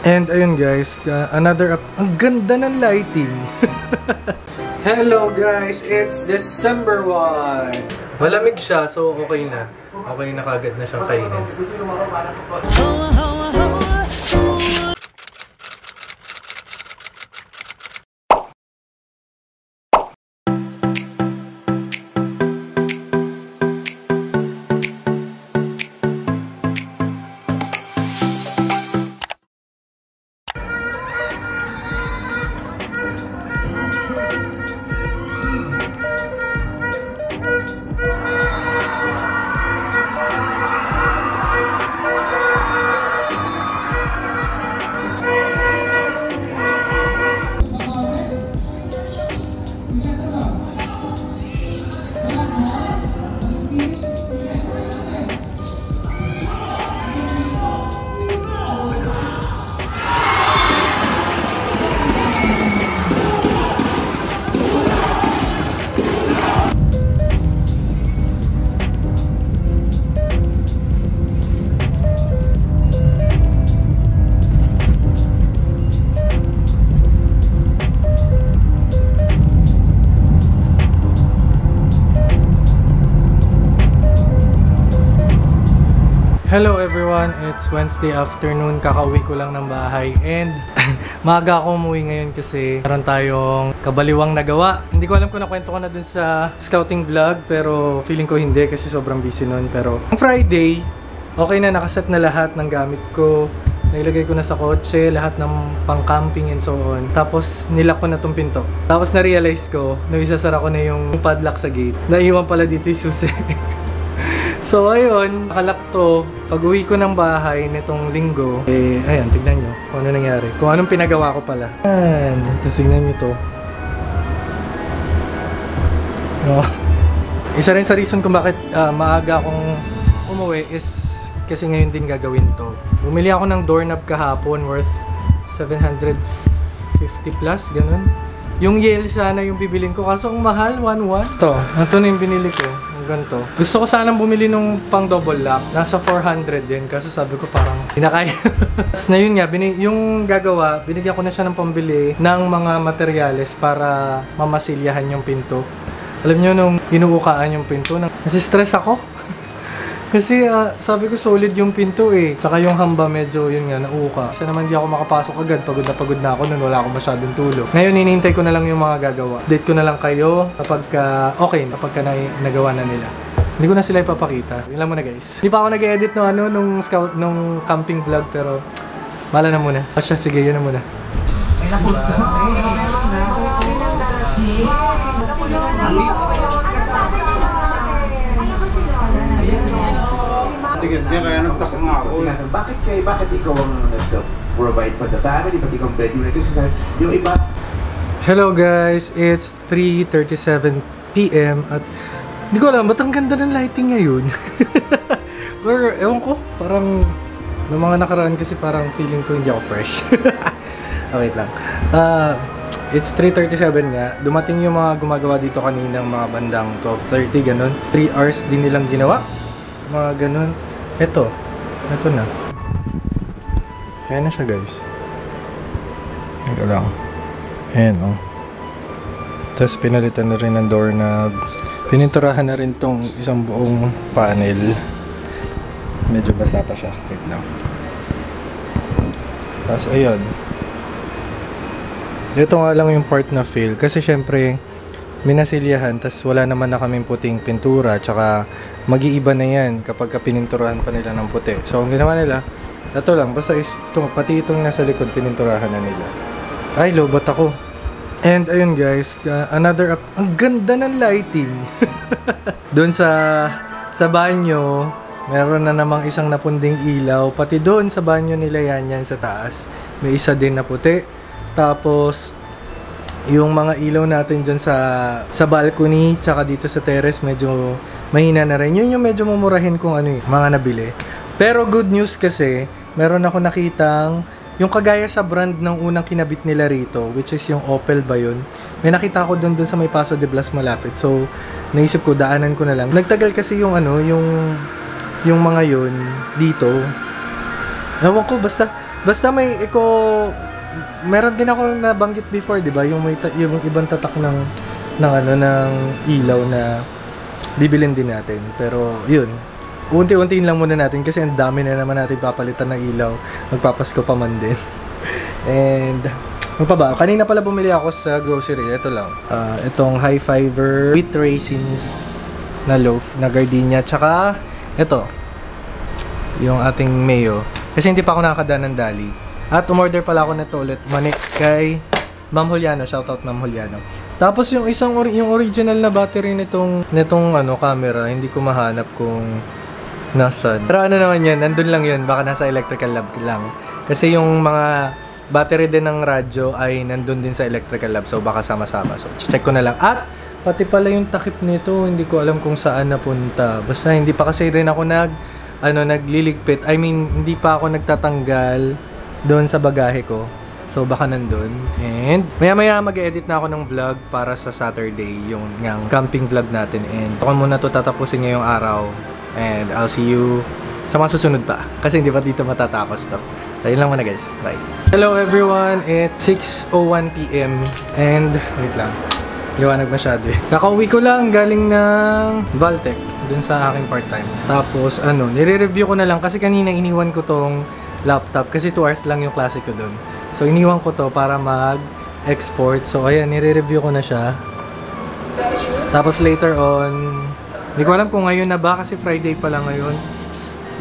And ayun guys, ang ganda ng lighting. Hello guys, it's December 1. Malamig siya, so okay na. Okay na kagad na siyang kainin. Hello everyone, it's Wednesday afternoon, kakauwi ko lang ng bahay and maaga ako umuwi ngayon kasi meron tayong kabaliwang nagawa. Hindi ko alam kung nakwento ko na dun sa scouting vlog pero feeling ko hindi kasi sobrang busy nun. Pero ang Friday, okay na, nakaset na lahat ng gamit ko. Nailagay ko na sa kotse, lahat ng pang-camping and so on. Tapos nilock ko na tong pinto. Tapos na-realize ko, nung isasara ko na yung padlock sa gate, naiwan pala dito yung susi. So ayun, nakalak to. Pag uwi ko ng bahay nitong linggo, ayan, tignan nyo kung ano nangyari. Kung anong pinagawa ko pala. Ayan, tapos tignan nyo to. Oh. Isa rin sa reason kung bakit maaga akong umuwi is kasi ngayon din gagawin to. Bumili ako ng doorknob kahapon worth 750 plus, ganun. Yung Yale sana yung bibilin ko, kaso ang mahal, 1.1. Ito na yung binili ko. Ganito. Gusto ko sanang bumili nung pang double lock. Nasa 400 din. Kasi sabi ko parang hinakaya. Tapos na yun nga, yung gagawa, binigyan ko na siya ng pambili ng mga materyales para mamasilyahan yung pinto. Alam nyo, nung inuukaan yung pinto, nasi-stress ako. Kasi sabi ko solid yung pinto eh. Saka yung hamba medyo yun nga, nauuka. Kasi naman di ako makapasok agad. Pagod na ako nun. Wala akong masyadong tulog. Ngayon, hinihintay ko na lang yung mga gagawa. Update ko na lang kayo kapag okay, kapag nagawa na nila. Hindi ko na sila ipapakita. Yun lang muna guys. Hindi pa ako nag-edit nung camping vlog pero mala na muna. Asya, sige, yun na muna. Kaya nagpasang ako. Bakit ikaw ang nag-provide for the family? Pati ikaw breadwinner? Kasi yung iba... Hello guys, it's 3:37 PM at hindi ko alam, ba't ang ganda ng lighting ngayon? Or, ewan ko, parang ng mga nakaraan kasi parang feeling ko hindi ako fresh. Okay lang. It's 3:37 nga. Dumating yung mga gumagawa dito kaninang mga bandang 12:30, ganun. 3 hours din nilang ginawa. Mga ganun. Ito na. Ayan na siya guys. Ito lang. Ayan o. Tapos pinalitan na rin ng doorknob. Pininturahan na rin tong isang buong panel. Medyo basa pa siya. Wait lang. Tapos ayun. Ito nga lang yung part na fail. Kasi syempre minasilyahan. Tapos wala naman na kaming puting pintura. Tsaka mag-iiba na yan kapag pininturahan pa nila ng puti. So ang ginawa nila, ito lang. Basta pati itong nasa likod pininturahan na nila. Ay, lobot ako. And ayun guys, ang ganda ng lighting. Doon sa banyo, meron na namang isang napunding ilaw. Pati doon sa banyo nila yan sa taas. May isa din na puti. Tapos, yung mga ilaw natin dyan sa balcony, tsaka dito sa terrace, medyo mahina na rin. Yun yung medyo mamurahin kung ano mga nabili. Pero good news kasi, meron ako nakitang yung kagaya sa brand ng unang kinabit nila rito, which is yung Opel ba yun? May nakita ko dun sa may Paso de Blas malapit. So, naisip ko, daanan ko na lang. Nagtagal kasi yung yung mga yun dito. Ewan ko, basta Basta meron din ako nabanggit before, 'di ba? Yung yung ibang tatak ng ng ilaw na bibilin din natin. Pero yun, unti-untiin lang muna natin kasi ang dami na naman natin papalitan ng ilaw. Magpapasko pa man din. And ano pa ba? Kanina pala bumili ako sa grocery. Ito lang. Itong high fiber wheat raisins na loaf na gardenia. Tsaka ito, yung ating mayo. Kasi hindi pa ako nakakadaan ng Dali. At umorder pala ako nito ulit. Manik kay Ma'am Juliano. Shoutout Ma'am Juliano. Tapos yung yung original na battery nitong camera, hindi ko mahanap kung nasaan. Pero ano naman yan, nandun lang yun. Baka nasa electrical lab lang. Kasi yung mga battery din ng radyo ay nandun din sa electrical lab. So baka sama-sama. So check ko na lang. At pati pala yung takip nito, hindi ko alam kung saan napunta. Basta hindi pa kasi rin ako nagliligpit. I mean, hindi pa ako nagtatanggal doon sa bagahe ko. So baka nandun. And maya-maya mag-edit na ako ng vlog para sa Saturday, yung camping vlog natin. And ako muna to tatapusin ngayong araw. And I'll see you sa mga susunod pa. Kasi hindi pa dito matatapos to. So yun lang muna guys. Bye. Hello everyone. It's 6:01 PM. And wait lang. Liwanag masyado eh. Kakauwi ko lang galing ng Valtech dun sa aking part-time. Tapos nire-review ko na lang kasi kanina iniwan ko tong laptop kasi 2 hours lang yung klase ko dun. So iniwan ko to para mag-export. So ayan, nire-review ko na siya. Tapos later on, hindi ko alam kung ngayon na ba kasi Friday pa lang ngayon.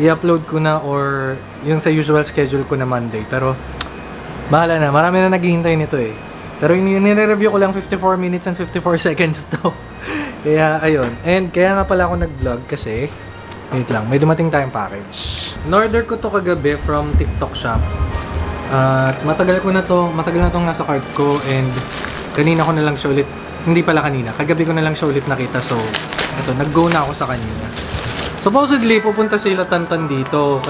I-upload ko na or yung sa usual schedule ko na Monday. Pero bahala na, marami na naghihintay nito eh. Pero nire-review ko lang 54 minutes and 54 seconds to. Kaya ayun. And kaya nga pala ako nag-vlog kasi wait lang, may dumating tayong package. In-order ko to kagabi from TikTok shop. Matagal na tong nasa cart ko and kanina ko na lang siya ulit. Hindi pala kanina, kagabi ko na lang siya ulit nakita. So ito, nag-go na ako sa kanina. Supposedly pupunta sila Tantan dito.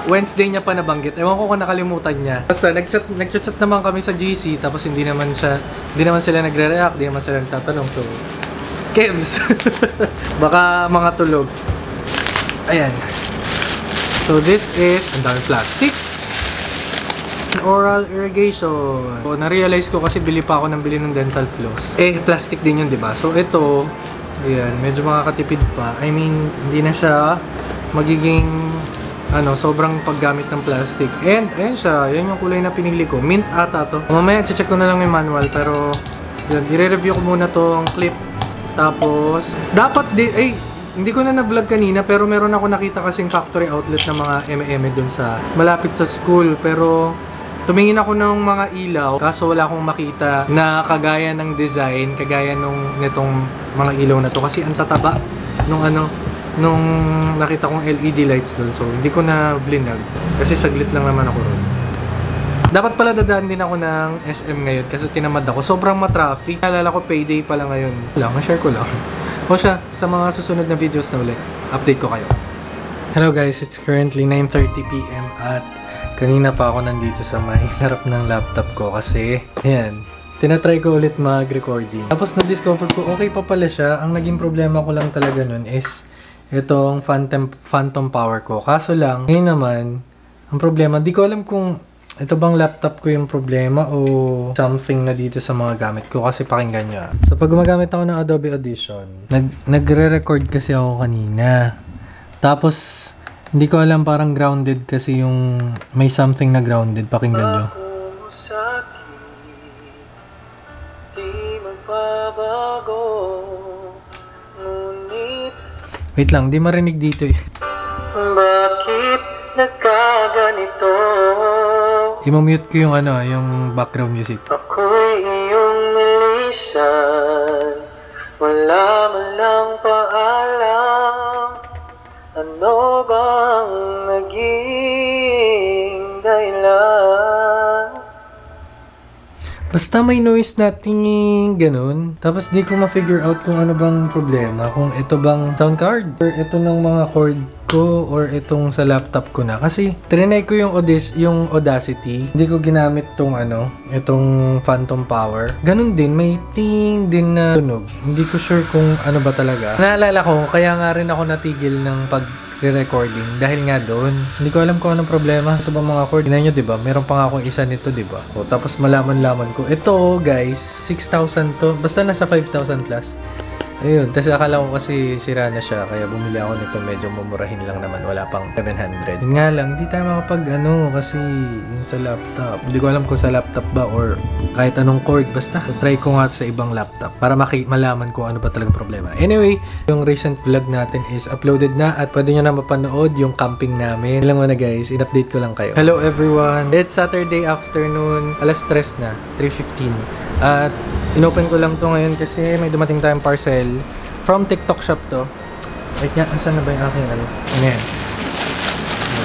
Wednesday niya pa nabanggit. Ewan ko kung nakalimutan niya. Basta nagchat naman kami sa GC tapos hindi naman sila nagre-react, hindi naman sila nagtatanong. So, Kebs. Baka mga tulog. Ayan. So, this is ang dami plastic. Oral irrigation. So, na-realize ko kasi bili pa ako ng dental floss. Plastic din yun, 'di ba? So, ito, ayan, medyo makakatipid pa. I mean, hindi na siya magiging sobrang paggamit ng plastic. And ayan siya, yan yung kulay na pinili ko. Mint ata to. Mamaya check ko na lang yung manual, pero yun, i-review ko muna tong clip. Tapos dapat hindi ko na na-vlog kanina, pero meron ako nakita kasing factory outlet ng mga M&M dun sa malapit sa school. Pero tumingin ako ng mga ilaw, kaso wala akong makita na kagaya ng design, kagaya nitong mga ilaw na to. Kasi ang tataba nung nakita kong LED lights doon. So, hindi ko na blinag. Kasi saglit lang naman ako ron. Dapat pala dadaan din ako ng SM ngayon kasi tinamad ako. Sobrang matraffic. Naalala ko payday pala ngayon. Na-share ko lang. O siya, sa mga susunod na videos na ulit, update ko kayo. Hello guys, it's currently 9:30 PM at kanina pa ako nandito sa may harap ng laptop ko kasi, ayan, tinatry ko ulit mag-recording. Tapos na-discover ko, okay pa pala siya. Ang naging problema ko lang talaga nun is itong phantom power ko. Kaso lang, ngayon naman, ang problema, di ko alam kung ito bang laptop ko yung problema o something na dito sa mga gamit ko kasi pakinggan nyo. So, pag gumagamit ako ng Adobe Audition, nagre-record kasi ako kanina. Tapos, hindi ko alam, parang grounded kasi yung may something na grounded. Pakinggan nyo. Wait lang, di marinig dito eh. Bakit nagkaganito? I-mute ko yung yung background music. Ako'y iyong nilisan, wala man lang paalam. Ano bang naging dahilan? Basta may noise na tinging ganun. Tapos di ko ma-figure out kung ano bang problema. Kung ito bang sound card or ito ng mga cord ko or itong sa laptop ko na. Kasi trinay ko yung Audacity. Hindi ko ginamit itong phantom power. Ganun din, may ting din na tunog. Hindi ko sure kung ano ba talaga. Naalala ko, kaya nga rin ako natigil ng re-recording dahil nga doon. Hindi ko alam kung anong problema. Ito ba mga cord? Tignan nyo, diba? Meron pa nga akong isa nito, diba? O, tapos malaman-laman ko. Ito, guys, 6,000 to. Basta nasa 5,000 plus. Ayun, kasi akala ko kasi sira na siya, kaya bumili ako nito, medyo mumurahin lang naman, wala pang 700. Yun nga lang, hindi tayo makapag kasi yun sa laptop. Hindi ko alam kung sa laptop ba or kahit anong cord, basta try ko nga sa ibang laptop para malaman ko ano ba talagang problema. Anyway, yung recent vlog natin is uploaded na at pwede nyo na mapanood yung camping namin. Ilang muna guys, in-update ko lang kayo. Hello everyone! It's Saturday afternoon, alas 3 na, 3:15. At inopen ko lang to ngayon kasi may dumating tayong parcel from TikTok shop to. Wait nga, asan na ba yung aking ano? Ano yan?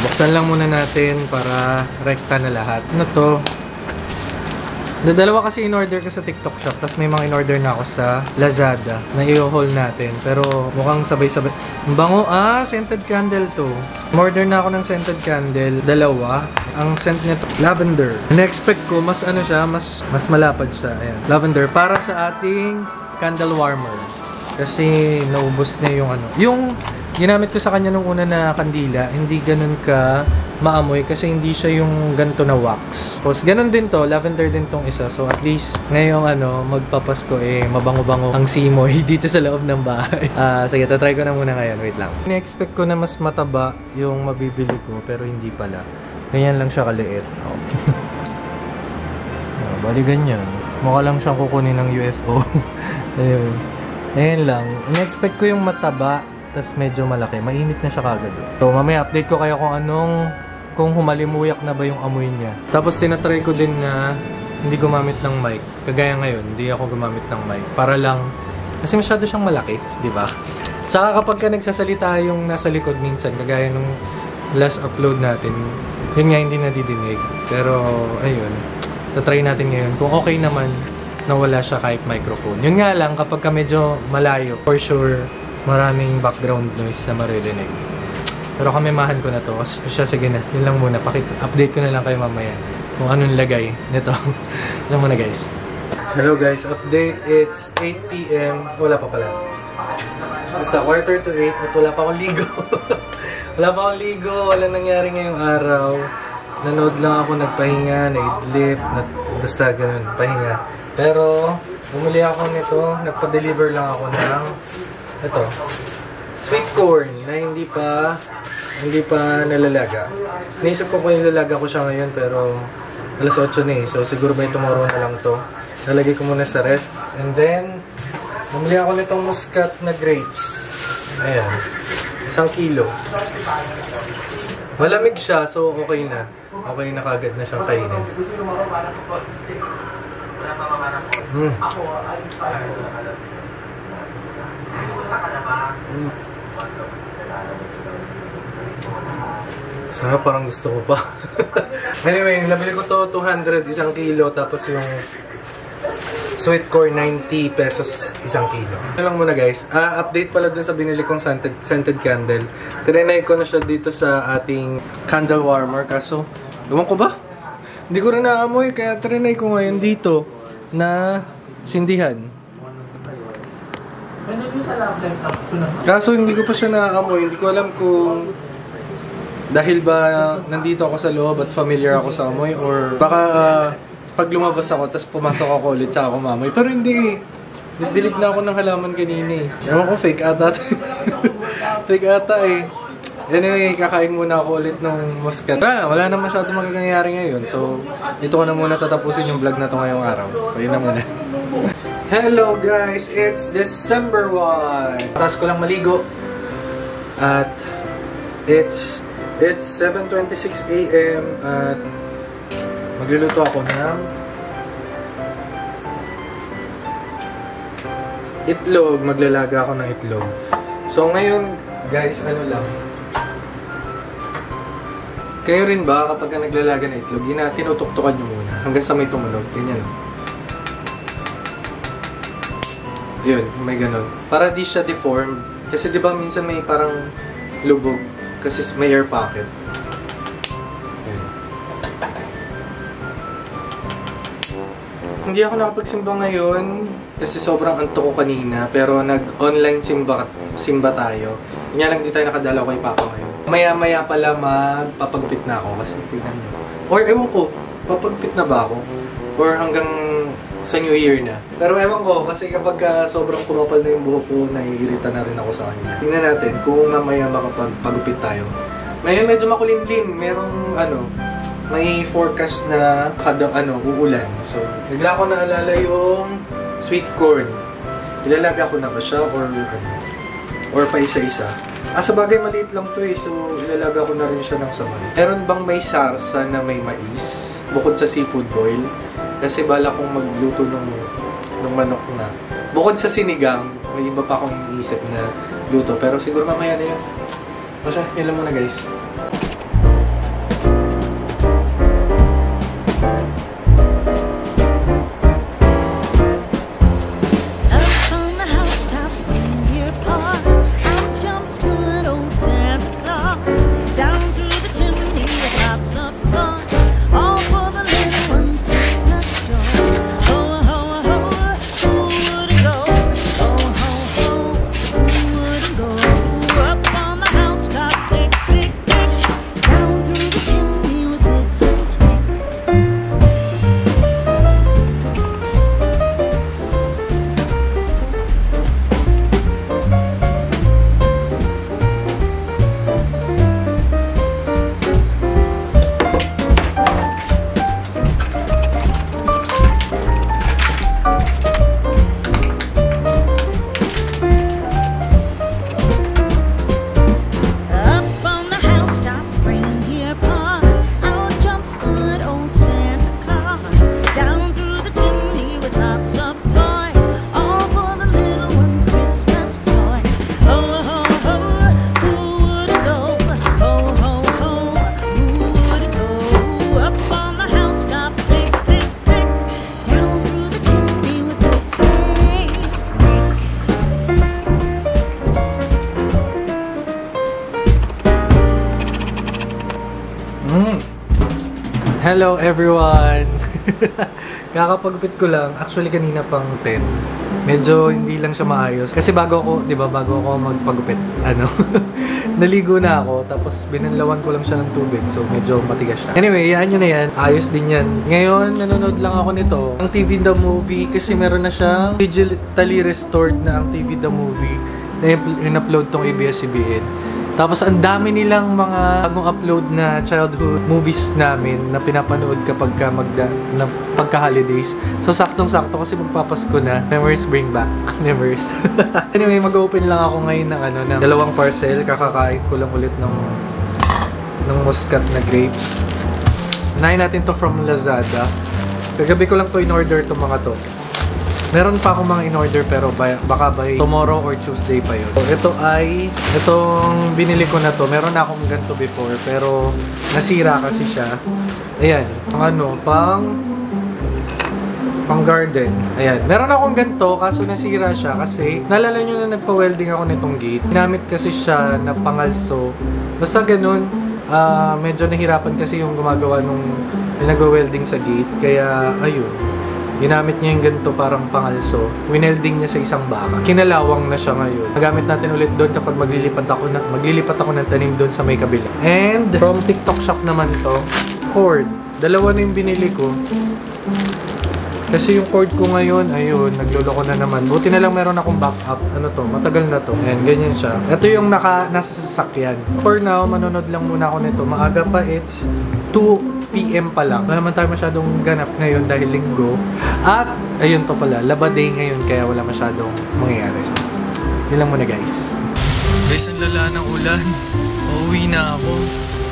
Buksan lang muna natin para rekta na lahat. Ano to? Dalawa kasi in-order ko sa TikTok shop, tapos may mga in-order na ako sa Lazada na i-haul natin. Pero mukhang sabay-sabay. Ang bango, scented candle to. Order na ako ng scented candle, dalawa. Ang scent nito, lavender. Na-expect ko, mas ano siya, mas malapad siya. Ayan, lavender. Para sa ating candle warmer. Kasi naubos na yung ano. Yung ginamit ko sa kanya nung una na kandila, hindi ganun ka maamoy kasi hindi siya yung ganito na wax. Tapos ganun din to, lavender din tong isa. So at least ngayong magpapasko mabango-bango ang simoy dito sa loob ng bahay. Sige, tatry ko na muna ngayon. Wait lang. Ni-expect ko na mas mataba yung mabibili ko pero hindi pala. Ganyan lang siya kaliit. Oh. Bali ganyan. Mukha lang siyang kukunin ng UFO. Ayun. Ayan lang. Ni-expect ko yung mataba tas medyo malaki. Mainit na siya kagad. So mamaya update ko kayo kung humalimuyak na ba yung amoy niya. Tapos tinatry ko din na hindi gumamit ng mic. Kagaya ngayon, hindi ako gumamit ng mic. Para lang, kasi masyado siyang malaki, di ba? Tsaka kapag ka nagsasalita yung nasa likod minsan, kagaya nung last upload natin, yun nga hindi nadidinig. Pero, ayun, tatry natin ngayon. Kung okay naman, na wala siya kahit microphone. Yun nga lang, kapag ka medyo malayo, for sure, maraming background noise na maririnig. Pero kamemahan ko na to. Kasi siya, sige na. Yun lang muna. Update ko na lang kayo mamaya kung anong lagay nito. Yan muna guys. Hello guys. Update. It's 8 PM. Wala pa pala. Basta 7:45 at wala pa akong ligo. Wala pa akong ligo. Wala nangyari ngayong araw. Nanood lang ako. Nagpahinga. Naidlip. Basta ganun. Pahinga. Pero bumili ako nito. Nagpa-deliver lang ako ng ito. Sweet corn na hindi pa nalalaga. Naisip ko kung ilalaga ko siya ngayon pero alas 8 na So siguro by tomorrow na lang to. Lalagay ko muna sa ref. And then, bumili ako nitong muscat na grapes. Ayan. 1 kilo. Malamig siya so okay na. Okay na kagad na siyang kainin. Sarap, parang gusto ko pa. Anyway, nabili ko to 200, 1 kilo. Tapos yung sweet corn, 90 pesos 1 kilo. Ano lang muna guys. Update pala dun sa binili kong scented candle. Trinay ko na siya dito sa ating candle warmer. Kaso, ewan ko ba? Hindi ko rin naamoy. Kaya trinay ko ngayon dito na sindihan. Kaso hindi ko pa siya naaamoy. Hindi ko alam kung dahil ba nandito ako sa loob at familiar ako sa amoy or baka pag lumabas ako tapos pumasok ako ulit sa ako mamoy. Pero hindi. Dilig na ako ng halaman kanina eh. Ewan ko, fake ata. Fake ata eh. Anyway, kakain muna ako ulit ng muscat. Wala na masyado magagangyari ngayon. So, dito ko na muna tatapusin yung vlog na to ngayong araw. So, yun na muna. Hello guys! It's December 1! Tapos ko lang maligo. At it's 7:26 AM at magluluto ako ng itlog. Maglalaga ako ng itlog. So ngayon guys, ano lang, kayo rin ba kapag naglalaga ng itlog, tinutuktukan nyo muna hanggang sa may tumunog? Ganyan. Yun, may ganun. Para di siya deformed. Kasi di ba minsan may parang lubog kasi may air pocket. Yun. Hindi ako nakapagsimba ngayon kasi sobrang antok ko kanina, pero nag-online simba tayo. Kanya lang di tayo nakadalaw kay Papa ngayon. Maya-maya pala magpapagupit na ako kasi tingnan nyo. Or ewan ko, papagupit na ba ako? Or hanggang sa New Year na. Pero ewan ko, kasi kapag sobrang kumapal na yung buhok ko, naiirita na rin ako sa kanya. Tingnan natin kung mamaya makapagpagupit tayo. Ngayon medyo makulimlim, merong may forecast na uulan. So, bigla ko naalala yung sweet corn. Ilalaga ko na ba siya or pa isa-isa? Sa bagay maliit lang to eh, so ilalaga ko na rin siya ng sabay. Meron bang may sarsa na may mais? Bukod sa seafood boil? Kasi bala kong magluto ng manok na. Bukod sa sinigang, may iba pa akong iniisip na luto. Pero siguro mamaya na yun. Masya, yun lang muna guys. Hello everyone! Kakapagupit ko lang. Actually kanina pang 10. Medyo hindi lang siya maayos. Kasi bago ako magpagupit, naligo na ako. Tapos binanlawan ko lang siya ng tubig. So medyo matigas siya. Anyway, yan yun na yan. Ayos din yan. Ngayon, nanonood lang ako nito. Ang TV The Movie. Kasi meron na siyang digitally restored na ang TV The Movie. Na in-upload tong ABS-CBN. Tapos ang dami nilang mga bagong upload na childhood movies namin na pinapanood kapag pagka-holidays. So saktong-sakto kasi magpapasko na. Memories bring back. Memories. Anyway, mag-open lang ako ngayon ng dalawang parcel. Kakakain ko lang ulit ng muscat na grapes. Unahin natin to from Lazada. Kagabi ko lang to in-order to mga to. Meron pa akong mga in-order pero baka by tomorrow or Tuesday pa yun. So, itong binili ko na to, meron na akong ganito before pero nasira kasi siya. Ayan, pang garden. Ayan, meron akong ganito kaso nasira siya kasi naalala nyo na nagpa-welding ako nitong gate. Ginamit kasi siya na pangalso. Basta ganun, medyo nahirapan kasi yung gumagawa nung nag-welding sa gate. Kaya, ayun. Ginamit niya yung ganito parang pangalso. Winelding niya sa isang baka. Kinalawang na siya ngayon. Nagamit natin ulit doon kapag maglilipat ako ng tanim doon sa may kabila. And from TikTok shop naman to, cord. Dalawa na yung binili ko. Kasi yung cord ko ngayon, ayun, nagluloko na naman. Buti na lang meron akong backup. Matagal na to. Ayan, ganyan siya. Ito yung nasa sasakyan. For now, manonood lang muna ako nito. Maaga pa, it's 2 PM pa lang. Wala naman tayo masyadong ganap ngayon dahil linggo. At, ayun pa pala, Laba Day ngayon kaya wala masyadong mangyayari. So, yun lang muna guys. Guys, ang lala ng ulan. Uuwi na ako.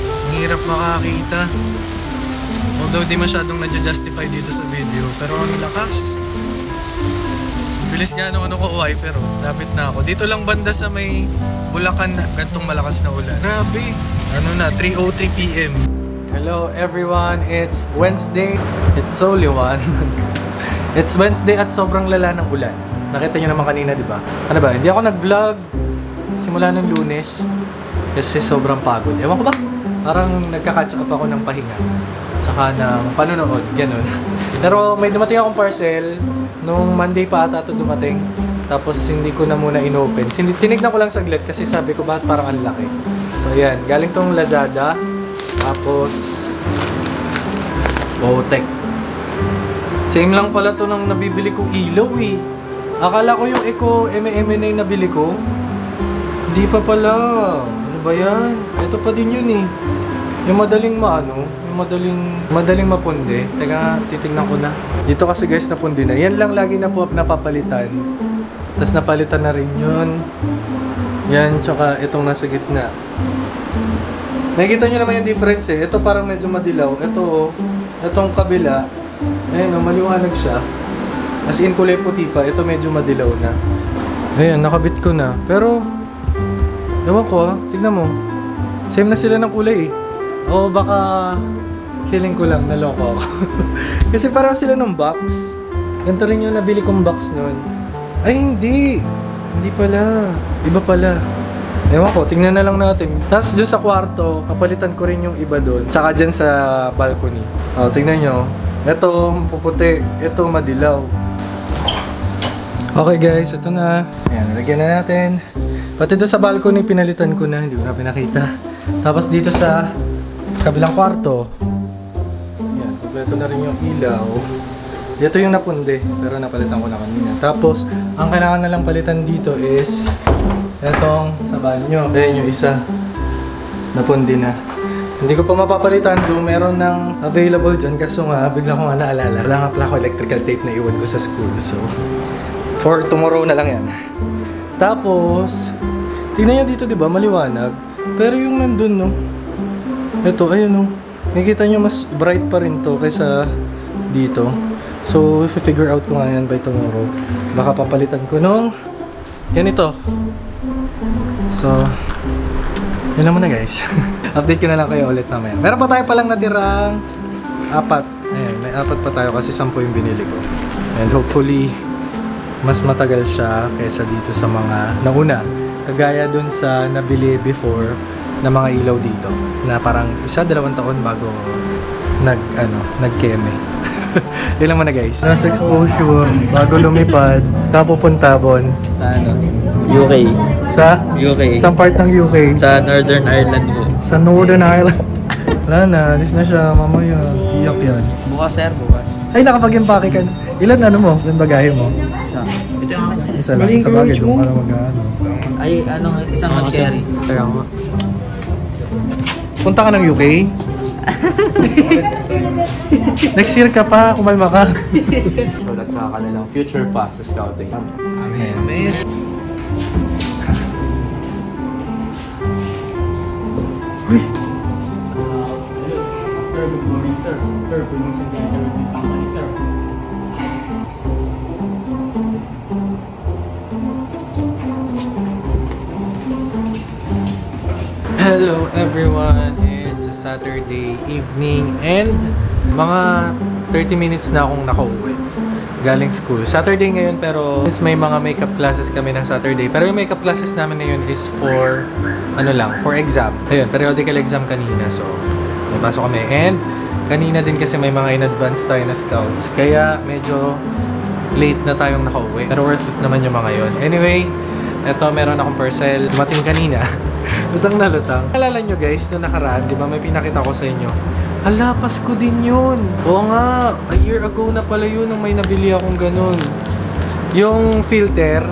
Ang hirap makakita. Although di masyadong na-justify dito sa video. Pero ang lakas. Bilis nga nung ko uwi pero lapit na ako. Dito lang banda sa may Bulacan na gantong malakas na ulan. Grabe. 3:03 PM. Hello everyone, it's Wednesday. It's only one. It's Wednesday at sobrang lala ng ulan. Nakita nyo naman kanina, di ba? Ano ba? Hindi ako nag-vlog simula ng Lunes kasi sobrang pagod. Ewan ko ba? Parang nagka-catch up ako ng pahinga. So saka ng panonood, ganun. Pero may dumating akong parcel, nung Monday pa ata ito dumating. Tapos hindi ko na muna inopen. Tinignan ko lang saglit kasi sabi ko bakit parang ang laki. So ayan, galing tong Lazada. Tapos Bowtech. Same lang pala to ng nabibili kong ilaw eh. Akala ko yung Eco M&M na yung nabili ko. Hindi pa pala. Ano ba yan? Ito pa din yun eh. Yung madaling yung madaling mapundi. Teka, titignan ko na. Dito kasi guys, napundi na. Yan lang lagi na po napapalitan. Tapos napalitan na rin yun. Yan, tsaka itong nasa gitna. Nakikita nyo naman yung difference eh. Ito parang medyo madilaw. Ito, itong kabila. Ayun, maliwanag siya. As in, kulay puti pa. Ito medyo madilaw na. Ayan, nakabit ko na. Pero, ewan ko ah. Tignan mo. Same na sila ng kulay eh. O baka feeling ko lang, naloko ako. Kasi parang sila ng box. Ganito rin yung nabili kong box nun. Ay, hindi. Hindi pala. Iba pala. Ewan ko, tingnan na lang natin. Tapos dun sa kwarto, kapalitan ko rin yung iba dun. Tsaka dyan sa balcony. O, tingnan nyo. Ito, puputi. Ito, madilaw. Okay guys, ito na. Ayan, nalagyan na natin. Pati doon sa balcony, pinalitan ko na. Hindi ko na pinakita. Tapos dito sa kabilang kwarto. Ayan, kompleto na rin yung ilaw. Ito yung napundi, pero napalitan ko na kanina. Tapos, ang kailangan na lang palitan dito is etong sa banyo. Ayan yung isa. Napundi na. Hindi ko pa mapapalitan doon. Meron ng available dyan. Kaso nga, bigla ko nga naalala. Wala nga pala ako electrical tape na iwan ko sa school. So, for tomorrow na lang yan. Tapos, tingnan nyo dito, di ba? Maliwanag. Pero yung nandun, no? Ito, ayun, no? Nakikita nyo, mas bright pa rin to kaysa dito. So, if I figure out ko nga yan by tomorrow, baka papalitan ko nung ganito. So, yun lang muna guys. Update ko na lang kayo ulit mamaya. Meron pa tayo palang natirang 4. Ayan, may 4 pa tayo kasi 10 yung binili ko. And hopefully, mas matagal siya kaysa dito sa mga nauna. Kagaya dun sa nabili before na mga ilaw dito. Na parang 1-2 taon bago nag-keme. Yun lang muna guys. Nasa exposure, bago lumipad, Kapupuntabon. Sa ano? UK. Sa? UK. Saan part ng UK? Sa Northern Ireland po. Sa Northern Ireland. Wala na, alis na siya. Mamaya, iyak yan. Bukas sir, bukas. Ay, nakapag-impake ka. Ilan ano mo? Ilan bagahe mo? Isa. Ito yung akin. Isa lang. Sa bagay doon para mag-ano. Ay, ano, isang mag-carry. Kaya nga. Punta ka ng UK? Next year ka pa, kumalma ka. So that's sa kanilang future pa sa scouting. Amen. Amen. Uy! Sir, good morning sir. Sir, good morning sir. Company sir. Hello everyone, it's a Saturday evening and mga 30 minutes na akong nakauwi galing school. Saturday ngayon pero since may mga makeup classes kami ng Saturday, pero yung makeup classes namin ngayon is for ano lang, for exam. Ayun, periodical exam kanina, so may pasok kami. And kanina din kasi may mga in-advance tayo na scouts, kaya medyo late na tayong nakauwi, pero worth it naman yung mga yun. Anyway, eto meron akong parcel dumating kanina. Lutang na lutang. Alala nyo guys, noong nakaraan, di ba may pinakita ko sa inyo? Hala, Pasko din yun. Oo nga, a year ago na pala yun nung may nabili akong ganun. Yung filter,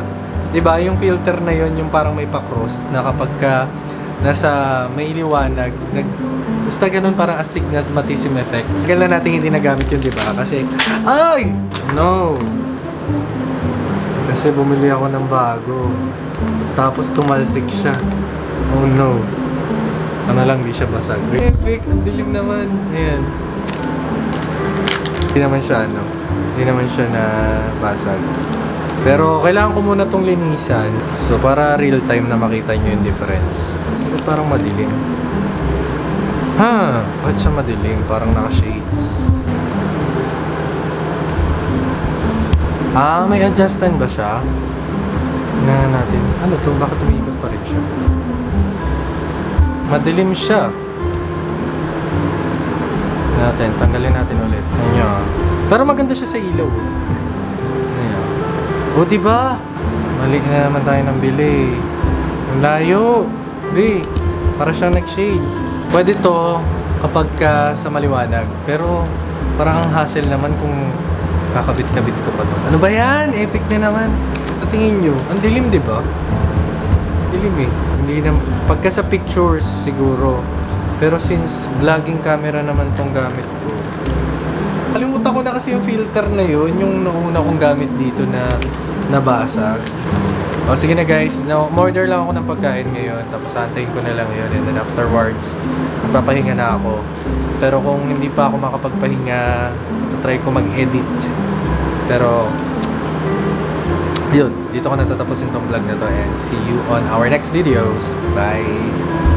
di ba? Yung filter na yun, yung parang may pa-cross na kapag ka nasa may liwanag, basta ganun parang astigmatism effect. Tagal na natin hindi nagamit yun, di ba? Kasi, ay! No! Kasi bumili ako ng bago. Tapos tumalsik siya. Oh no. Ano lang, di siya basag. Epic, ang dilim naman. Ayan. Hindi naman siya, ano. Hindi naman siya na basag. Pero kailangan ko muna tong linisan. So para real time na makita nyo yung difference. So parang madilim. Ha? Ba't siya madilim? Parang naka-shades. Ah, may adjustan ba siya? Tingnan natin. Ano to? Bakit umiikot pa rin siya? Madilim siya. natin. Tanggalin natin ulit. Ayan. Pero maganda siya sa ilaw. Ayan. O, diba? Mali na naman tayo ng bili. Ang layo. Be, para siyang nag-shades. Pwede to kapag sa maliwanag. Pero parang ang hassle naman kung kakabit-kabit ko pa to. Ano ba yan? Epic na naman. Sa tingin nyo, ang dilim, diba? Dilim eh. Hindi na, pagka sa pictures siguro. Pero since vlogging camera naman tong gamit ko, kalimutan ko na kasi yung filter na yun, yung nauna kong gamit dito na nabasag. O sige na guys, order lang ako ng pagkain ngayon, tapos antayin ko na lang yun, and then afterwards, magpapahinga na ako. Pero kung hindi pa ako makapagpahinga, try ko mag-edit. Pero, yun, dito ko natatapusin tong vlog na to, and see you on our next videos. Bye!